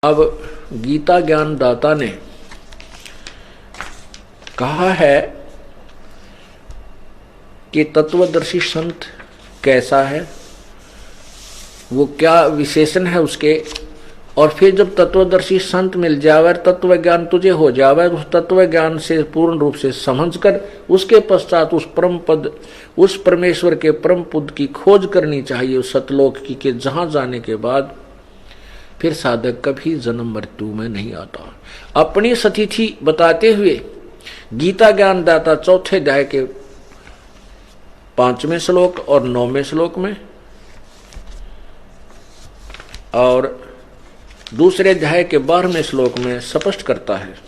अब गीता ज्ञान दाता ने कहा है कि तत्वदर्शी संत कैसा है, वो क्या विशेषण है उसके। और फिर जब तत्वदर्शी संत मिल जावे, तत्व ज्ञान तुझे हो जावे, उस तत्व ज्ञान से पूर्ण रूप से समझकर उसके पश्चात उस परम पद, उस परमेश्वर के परम पद की खोज करनी चाहिए उस सतलोक की, के जहां जाने के बाद फिर साधक कभी जन्म मृत्यु में नहीं आता। अपनी स्थिति बताते हुए गीता ज्ञान दाता चौथे अध्याय के 5वें श्लोक और 9वें श्लोक में और दूसरे अध्याय के 12वें श्लोक में स्पष्ट करता है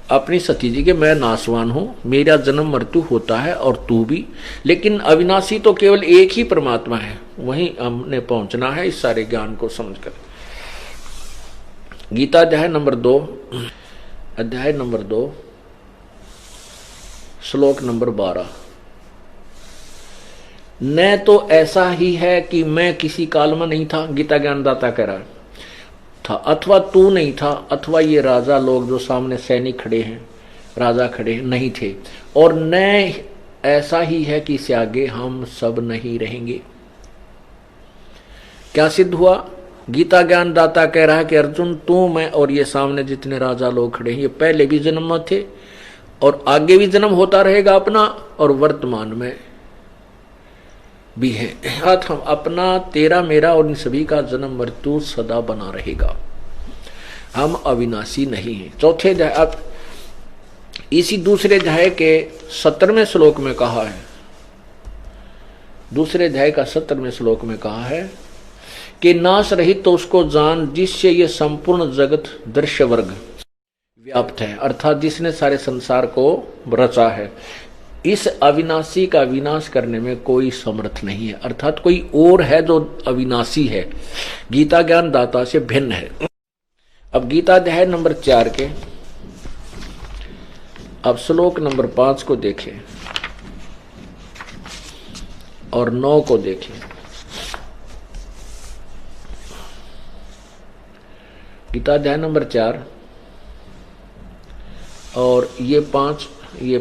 अपनी स्थिति के, मैं नाशवान हूं, मेरा जन्म मृत्यु होता है और तू भी, लेकिन अविनाशी तो केवल एक ही परमात्मा है, वहीं हमने पहुंचना है इस सारे ज्ञान को समझकर। गीता अध्याय नंबर 2 श्लोक नंबर 12। न तो ऐसा ही है कि मैं किसी काल में नहीं था, गीता ज्ञानदाता कह रहा था, अथवा तू नहीं था, अथवा ये राजा लोग जो सामने सैनिक खड़े हैं, राजा खड़े नहीं थे, और न ऐसा ही है कि इससे आगे हम सब नहीं रहेंगे। क्या सिद्ध हुआ? गीता ज्ञानदाता कह रहा है कि अर्जुन, तू, मैं और ये सामने जितने राजा लोग खड़े हैं, ये पहले भी जन्म में थे और आगे भी जन्म होता रहेगा अपना, और वर्तमान में भी है। हम अपना, तेरा, मेरा और इन सभी का जन्म मृत्यु सदा बना रहेगा, हम अविनाशी नहीं हैं। चौथे अध्याय, अब इसी दूसरे अध्याय के 17वें श्लोक में कहा है, दूसरे अध्याय का 17वें श्लोक में कहा है कि नाश रहित तो उसको जान जिससे ये संपूर्ण जगत दृश्य वर्ग व्याप्त है, अर्थात जिसने सारे संसार को रचा है। इस अविनाशी का विनाश करने में कोई समर्थ नहीं है, अर्थात कोई और है जो अविनाशी है, गीता ज्ञान दाता से भिन्न है। अब गीता अध्याय नंबर 4 के अब श्लोक नंबर 5 को देखें और 9 को देखें। गीता अध्याय नंबर 4 और ये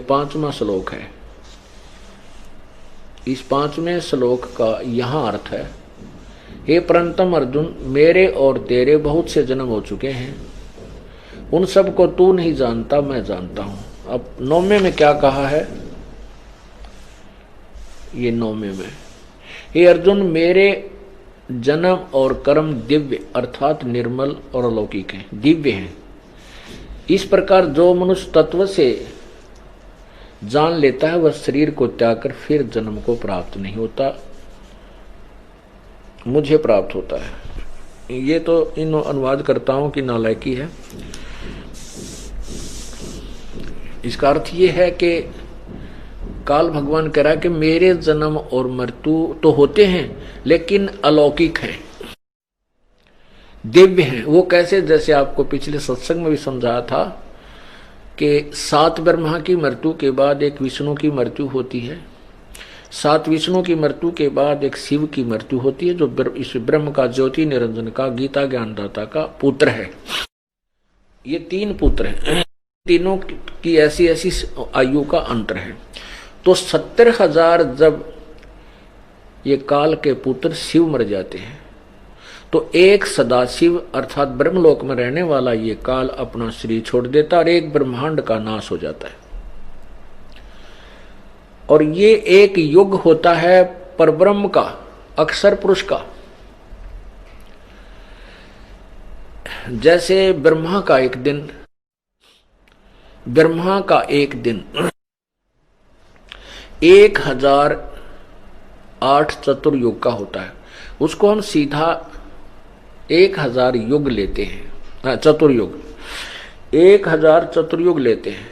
5वां श्लोक है। इस 5वें श्लोक का यहां अर्थ है, हे परंतम अर्जुन, मेरे और तेरे बहुत से जन्म हो चुके हैं, उन सब को तू नहीं जानता, मैं जानता हूं। अब 9वें में क्या कहा है? ये 9वें में, हे अर्जुन, मेरे जन्म और कर्म दिव्य अर्थात निर्मल और अलौकिक हैं, दिव्य हैं। इस प्रकार जो मनुष्य तत्व से जान लेता है वह शरीर को त्याग कर फिर जन्म को प्राप्त नहीं होता, मुझे प्राप्त होता है। ये तो इन अनुवादकर्ताओं की नालायकी है। इसका अर्थ ये है कि काल भगवान कह रहा है कि मेरे जन्म और मृत्यु तो होते हैं लेकिन अलौकिक हैं, दिव्य हैं। वो कैसे? जैसे आपको पिछले सत्संग में भी समझाया था कि 7 ब्रह्मा की मृत्यु के बाद एक विष्णु की मृत्यु होती है, 7 विष्णु की मृत्यु के बाद एक शिव की मृत्यु होती है, जो इस ब्रह्म का, ज्योति निरंजन का, गीता ज्ञानदाता का पुत्र है। ये 3 पुत्र हैं, तीनों की ऐसी ऐसी आयु का अंतर है। तो 70,000 जब ये काल के पुत्र शिव मर जाते हैं तो एक सदाशिव अर्थात ब्रह्मलोक में रहने वाला ये काल अपना शरीर छोड़ देता और एक ब्रह्मांड का नाश हो जाता है। और ये एक युग होता है परब्रह्म का, अक्षर पुरुष का। जैसे ब्रह्मा का एक दिन 1008 चतुर्युग का होता है, उसको हम सीधा 1000 युग लेते हैं, चतुर्युग 1000 चतुर्युग लेते हैं।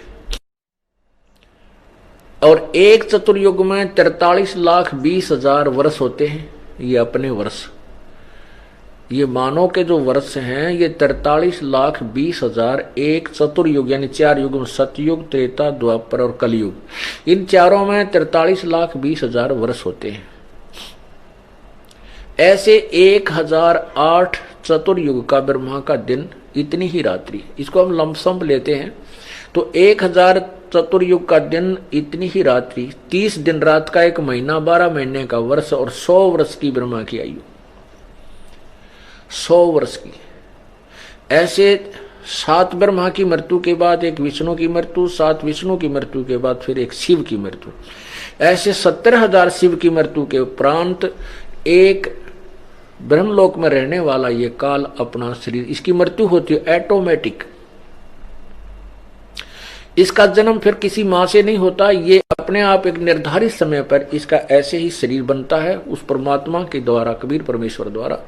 और एक चतुर्युग में 43,20,000 वर्ष होते हैं, ये अपने वर्ष। ये मानव के जो वर्ष हैं ये 43,20,000 एक चतुर्युग यानी 4 युग में, सतयुग, त्रेता, द्वापर और कलयुग, इन चारों में 43,20,000 वर्ष होते हैं। ऐसे 1008 चतुर्युग का ब्रह्मा का दिन इतनी ही रात्रि। इसको हम लमसम लेते हैं तो 1000 चतुर्युग का दिन इतनी ही रात्रि, 30 दिन रात का एक महीना, 12 महीने का वर्ष और 100 वर्ष की ब्रह्मा की आयु, 100 वर्ष की। ऐसे 7 ब्रह्मा की मृत्यु के बाद एक विष्णु की मृत्यु, 7 विष्णु की मृत्यु के बाद फिर एक शिव की मृत्यु, ऐसे 70,000 शिव की मृत्यु के उपरांत एक ब्रह्मलोक में रहने वाला ये काल अपना शरीर, इसकी मृत्यु होती है ऑटोमेटिक। इसका जन्म फिर किसी मां से नहीं होता, ये अपने आप एक निर्धारित समय पर इसका ऐसे ही शरीर बनता है उस परमात्मा के द्वारा, कबीर परमेश्वर द्वारा।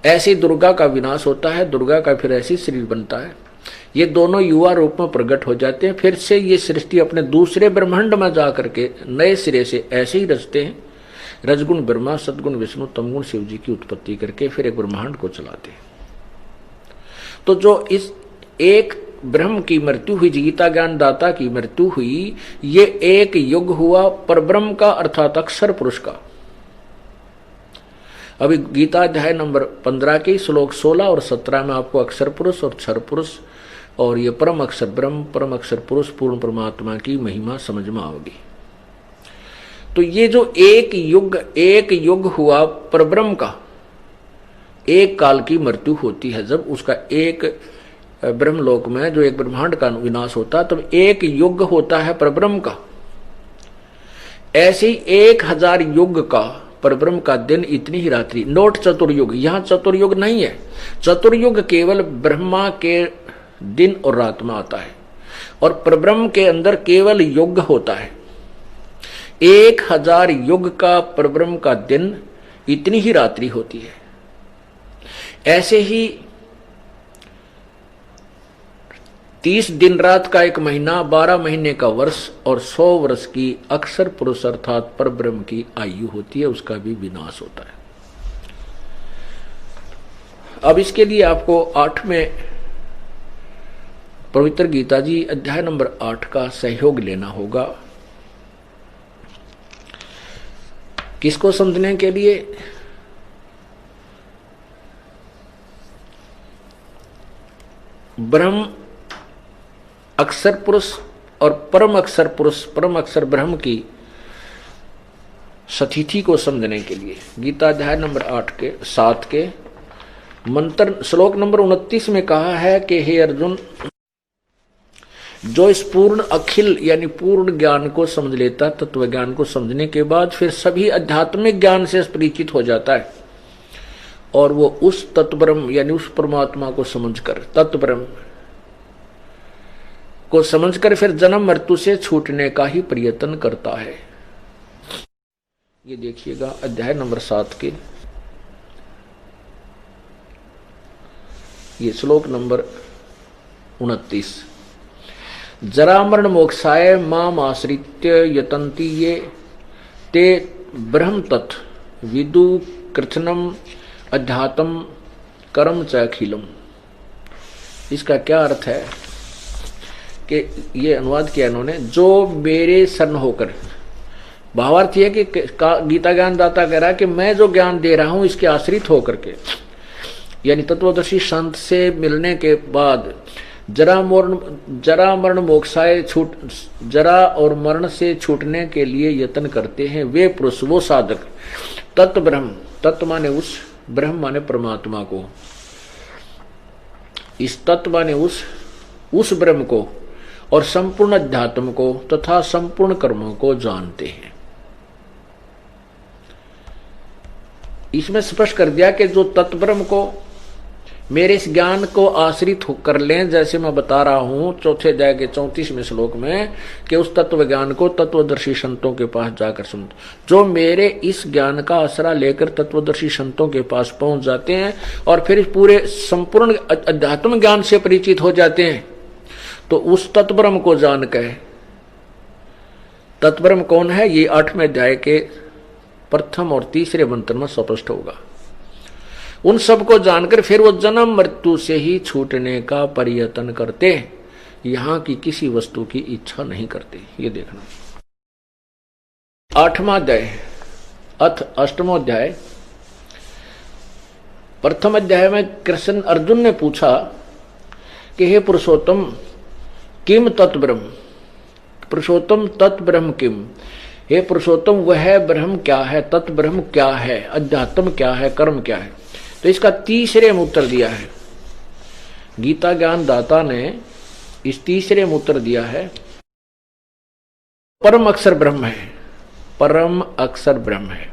ऐसे दुर्गा का विनाश होता है, दुर्गा का फिर ऐसे शरीर बनता है। ये दोनों युवा रूप में प्रकट हो जाते हैं, फिर से ये सृष्टि अपने दूसरे ब्रह्मांड में जाकर के नए सिरे से ऐसे ही रचते हैं। रजगुण ब्रह्मा, सदगुण विष्णु, तमगुण शिव जी की उत्पत्ति करके फिर एक ब्रह्मांड को चलाते हैं। तो जो इस एक ब्रह्म की मृत्यु हुई, गीता ज्ञान दाता की मृत्यु हुई, ये एक युग हुआ परब्रह्म का अर्थात अक्षर पुरुष का। अभी गीता अध्याय नंबर 15 के श्लोक 16 और 17 में आपको अक्षर पुरुष और क्षर पुरुष और ये परम अक्षर ब्रह्म, परम अक्षर पुरुष, पूर्ण परमात्मा की महिमा समझ में आओगी। तो ये जो एक युग हुआ परब्रह्म का, एक काल की मृत्यु होती है जब उसका एक ब्रह्मलोक में जो एक ब्रह्मांड का विनाश होता है तब एक युग होता है परब्रह्म का। ऐसे ही 1000 युग का परब्रह्म का दिन इतनी ही रात्रि। नोट चतुर्युग, यहां चतुर्युग नहीं है। चतुर्युग केवल ब्रह्मा के दिन और रात में आता है और परब्रह्म के अंदर केवल युग होता है। 1000 युग का परब्रह्म का दिन इतनी ही रात्रि होती है। ऐसे ही 30 दिन रात का एक महीना, 12 महीने का वर्ष और 100 वर्ष की अक्षर पुरुष अर्थात परब्रह्म की आयु होती है, उसका भी विनाश होता है। अब इसके लिए आपको 8वें पवित्र गीता जी अध्याय नंबर 8 का सहयोग लेना होगा। किसको समझने के लिए? ब्रह्म अक्षर पुरुष और परम अक्षर पुरुष, परम अक्षर ब्रह्म की सतिथि को समझने के लिए गीता अध्याय नंबर 8 के 7 के मंत्र श्लोक नंबर 29 में कहा है कि हे अर्जुन, जो इस पूर्ण अखिल यानी पूर्ण ज्ञान को समझ लेता, तत्व ज्ञान को समझने के बाद फिर सभी आध्यात्मिक ज्ञान से परिचित हो जाता है और वो उस तत्ब्रह्म यानी उस परमात्मा को समझकर, तत्ब्रह्म को समझकर फिर जन्म मृत्यु से छूटने का ही प्रयत्न करता है। ये देखिएगा अध्याय नंबर 7 के ये श्लोक नंबर 29। जरा मरण मोक्षाय माम आश्रित्य यतन्ति ये ते ब्रह्म तत् विदु कृत्स्नम अध्यात्म कर्म च अखिलम। इसका क्या अर्थ है कि ये अनुवाद किया इन्होंने, जो मेरे शरण होकर, भावार्थ ये कि गीता ज्ञान दाता कह रहा है कि मैं जो ज्ञान दे रहा हूं इसके आश्रित होकर के, यानी तत्वदर्शी संत से मिलने के बाद जरा मरण मोक्षाय छूट, जरा और मरण से छूटने के लिए यत्न करते हैं वे पुरुष, वो साधक, तत्व ब्रह्म, तत्व माने उस, ब्रह्म माने परमात्मा को, इस तत्व माने उस ब्रह्म को और संपूर्ण अध्यात्म को तथा संपूर्ण कर्मों को जानते हैं। इसमें स्पष्ट कर दिया कि जो तत्ब्रह्म को मेरे इस ज्ञान को आश्रित कर लें, जैसे मैं बता रहा हूं चौथे अध्याय के 34वें श्लोक में कि उस तत्व ज्ञान को तत्वदर्शी संतों के पास जाकर सुन, जो मेरे इस ज्ञान का आसरा लेकर तत्वदर्शी संतों के पास पहुंच जाते हैं और फिर पूरे संपूर्ण अध्यात्म ज्ञान से परिचित हो जाते हैं, तो उस तत्ब्रह्म को जान के, तत्ब्रह्म कौन है ये 8वें अध्याय के प्रथम और तीसरे मंत्र में स्पष्ट होगा। उन सबको जानकर फिर वो जन्म मृत्यु से ही छूटने का प्रयत्न करते, यहां की किसी वस्तु की इच्छा नहीं करते। ये देखना 8वां अध्याय अथ 8वां अध्याय प्रथम अध्याय में कृष्ण अर्जुन ने पूछा कि हे पुरुषोत्तम किम तत्ब्रह्म, पुरुषोत्तम तत्ब्रह्म किम, हे पुरुषोत्तम वह ब्रह्म क्या है, तत्ब्रह्म क्या है, अध्यात्म क्या है, कर्म क्या है। तो इसका तीसरे में उत्तर दिया है गीता ज्ञान दाता ने। इस तीसरे में उत्तर दिया है परम अक्षर ब्रह्म है, परम अक्षर ब्रह्म है।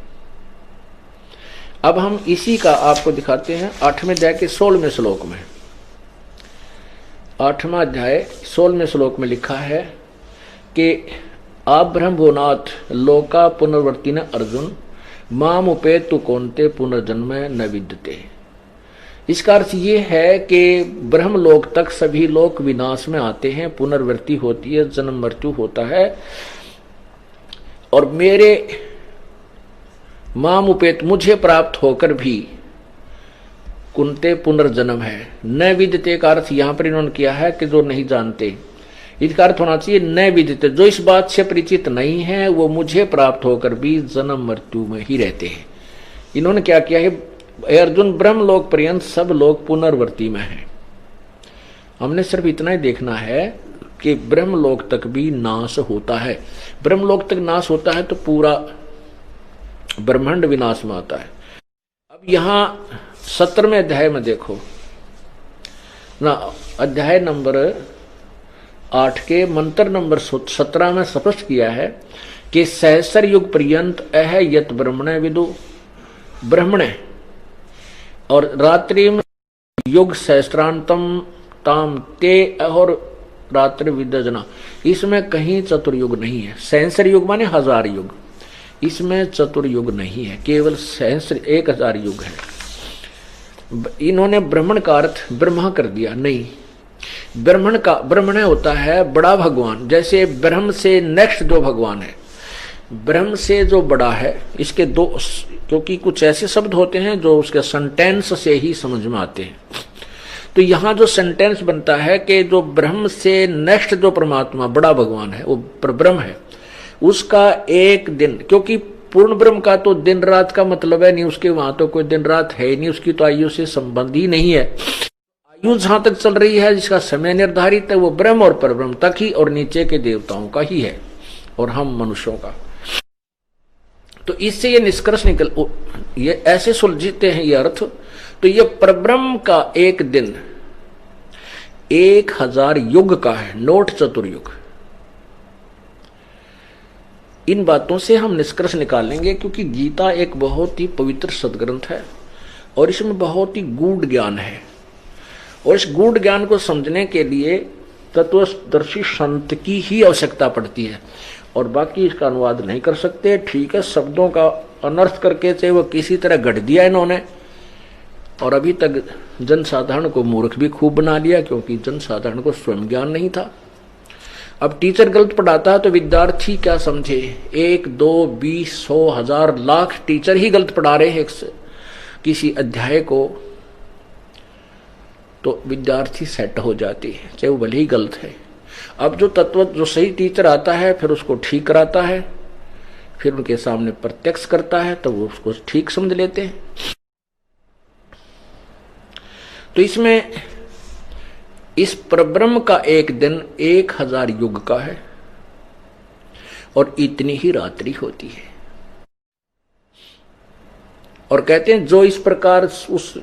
अब हम इसी का आपको दिखाते हैं 8वें अध्याय के 16वें श्लोक में। 8वां अध्याय 16वें श्लोक में लिखा है कि आप ब्रह्म भोनाथ लोका पुनर्वर्ती न अर्जुन माम उपेतु कौनते पुनर्जन्म न विद्यते। इसका अर्थ ये है कि ब्रह्मलोक तक सभी लोग विनाश में आते हैं, पुनर्वृत्ति होती है, जन्म मृत्यु होता है, और मेरे माम उपेत मुझे प्राप्त होकर भी कुंते पुनर्जन्म है। न विद्यते का अर्थ यहां पर इन्होंने किया है कि जो नहीं जानते। इसका अर्थ होना चाहिए न विदित, जो इस बात से परिचित नहीं है वो मुझे प्राप्त होकर भी जन्म मृत्यु में ही रहते हैं। इन्होंने क्या किया है, अर्जुन ब्रह्मलोक पर्यंत सब लोग पुनर्वृत्ति में हैं। हमने सिर्फ इतना ही देखना है कि ब्रह्मलोक तक भी नाश होता है। ब्रह्मलोक तक नाश होता है तो पूरा ब्रह्मांड विनाश में आता है। अब यहां 17वें अध्याय में देखो ना, अध्याय नंबर 8 के मंत्र नंबर 17 में स्पष्ट किया है कि सहस्र युग पर्यंत अह यत ब्रह्मणे विदु ब्रह्मणे, और रात्रि में युग सहस्त्रांतम ताम ते और रात्रि विदजना। इसमें कहीं चतुर्युग नहीं है। सहस्र युग माने 1000 युग, इसमें चतुर्युग नहीं है, केवल सहस्र 1000 युग है। इन्होंने ब्राह्मण का अर्थ ब्रह्मा कर दिया, नहीं। ब्रह्मण होता है बड़ा भगवान। जैसे ब्रह्म से नेक्स्ट जो भगवान है, ब्रह्म से जो बड़ा है, इसके दो, क्योंकि कुछ ऐसे शब्द होते हैं जो उसके सेंटेंस से ही समझ में आते हैं। तो यहां जो सेंटेंस बनता है कि जो ब्रह्म से नेक्स्ट जो परमात्मा बड़ा भगवान है वो ब्रह्म है, उसका एक दिन, क्योंकि पूर्ण ब्रह्म का तो दिन रात का मतलब है नहीं, उसके वहां तो कोई दिन रात है नहीं, उसकी तो आयु से संबंध ही नहीं है। आयु जहां तक चल रही है, जिसका समय निर्धारित है, वो ब्रह्म और परब्रह्म तक ही और नीचे के देवताओं का ही है और हम मनुष्यों का। तो इससे ये निष्कर्ष निकल, ये ऐसे सुलझते हैं ये अर्थ। तो ये परब्रह्म का एक दिन 1000 युग का है, नोट चतुर्युग। इन बातों से हम निष्कर्ष निकालेंगे, क्योंकि गीता एक बहुत ही पवित्र सदग्रंथ है और इसमें बहुत ही गूढ़ ज्ञान है, और इस गूढ़ ज्ञान को समझने के लिए तत्वदर्शी संत की ही आवश्यकता पड़ती है, और बाकी इसका अनुवाद नहीं कर सकते। ठीक है, शब्दों का अनर्थ करके चाहे वो किसी तरह गढ़ दिया इन्होंने, और अभी तक जनसाधारण को मूर्ख भी खूब बना लिया, क्योंकि जनसाधारण को स्वयं ज्ञान नहीं था। अब टीचर गलत पढ़ाता है तो विद्यार्थी क्या समझे, 1, 2, 20, 100, 1000, लाख टीचर ही गलत पढ़ा रहे हैं किसी अध्याय को, तो विद्यार्थी सेट हो जाती है, चाहे वो भले ही गलत है। अब जो सही टीचर आता है फिर उसको ठीक कराता है, फिर उनके सामने प्रत्यक्ष करता है, तो वो उसको ठीक समझ लेते हैं। तो इसमें इस परब्रह्म का एक दिन 1000 युग का है और इतनी ही रात्रि होती है। और कहते हैं जो इस प्रकार उस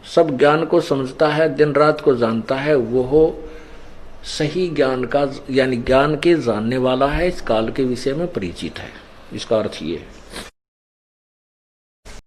सब ज्ञान को समझता है, दिन रात को जानता है, वो सही ज्ञान का यानी ज्ञान के जानने वाला है, इस काल के विषय में परिचित है। इसका अर्थ ये है।